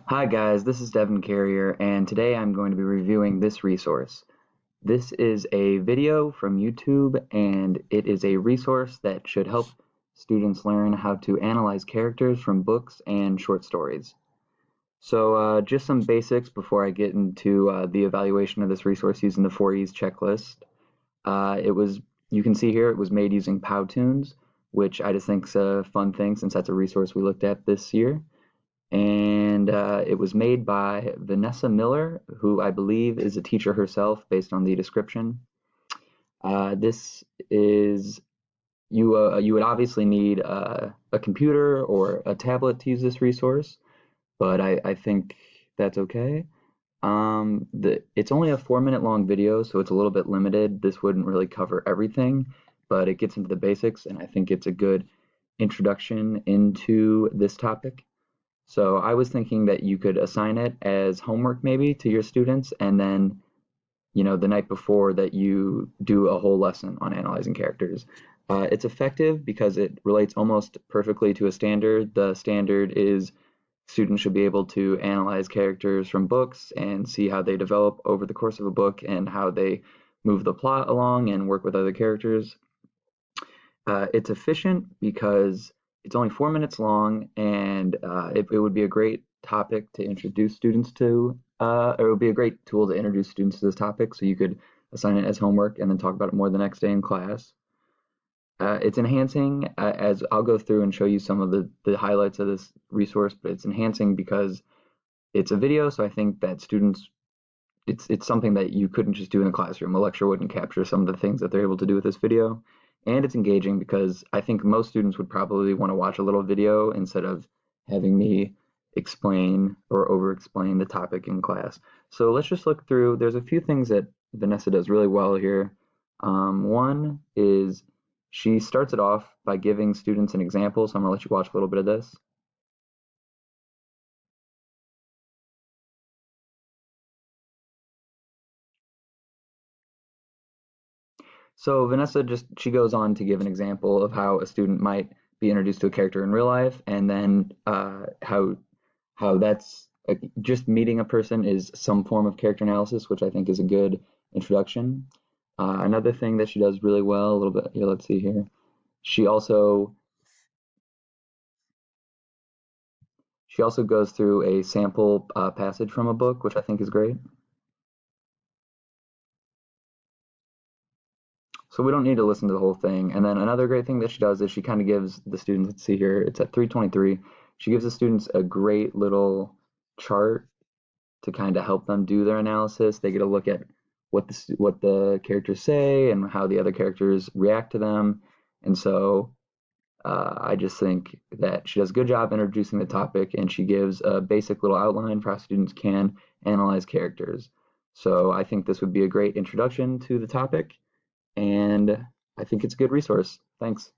Hi guys, this is Devin Carrier, and today I'm going to be reviewing this resource. This is a video from YouTube, and it is a resource that should help students learn how to analyze characters from books and short stories. So just some basics before I get into the evaluation of this resource using the 4E's checklist. It was, you can see here, it was made using Powtoons, which I just think is a fun thing since that's a resource we looked at this year, and it was made by Vanessa Miller, who I believe is a teacher herself based on the description. This is you would obviously need a computer or a tablet to use this resource, but I think that's okay. It's only a 4 minute long video, so it's a little bit limited. This wouldn't really cover everything, but it gets into the basics, and I think it's a good introduction into this topic. So I was thinking that you could assign it as homework maybe to your students, and then, the night before that you do a whole lesson on analyzing characters. It's effective because it relates almost perfectly to a standard. The standard is students should be able to analyze characters from books and see how they develop over the course of a book and how they move the plot along and work with other characters. It's efficient because it's only 4 minutes long, and it would be a great topic to introduce students to, or it would be a great tool to introduce students to this topic. So you could assign it as homework and then talk about it more the next day in class. It's enhancing, as I'll go through and show you some of the highlights of this resource, but it's enhancing because it's a video, so I think that students, it's something that you couldn't just do in a classroom. A lecture wouldn't capture some of the things that they're able to do with this video. And it's engaging because I think most students would probably want to watch a little video instead of having me explain or over explain the topic in class. So let's just look through. There's a few things that Vanessa does really well here. One is she starts it off by giving students an example. So I'm going to let you watch a little bit of this. So Vanessa she goes on to give an example of how a student might be introduced to a character in real life, and then how that's just meeting a person is some form of character analysis, which I think is a good introduction. Another thing that she does really well, a little bit here, let's see here. She also she also goes through a sample passage from a book, which I think is great. So we don't need to listen to the whole thing. And then another great thing that she does is she kind of gives the students, let's see here, it's at 323. She gives the students a great little chart to kind of help them do their analysis. They get a look at what the characters say and how the other characters react to them. And so I just think that she does a good job introducing the topic, and she gives a basic little outline for how students can analyze characters. So I think this would be a great introduction to the topic, and I think it's a good resource. Thanks.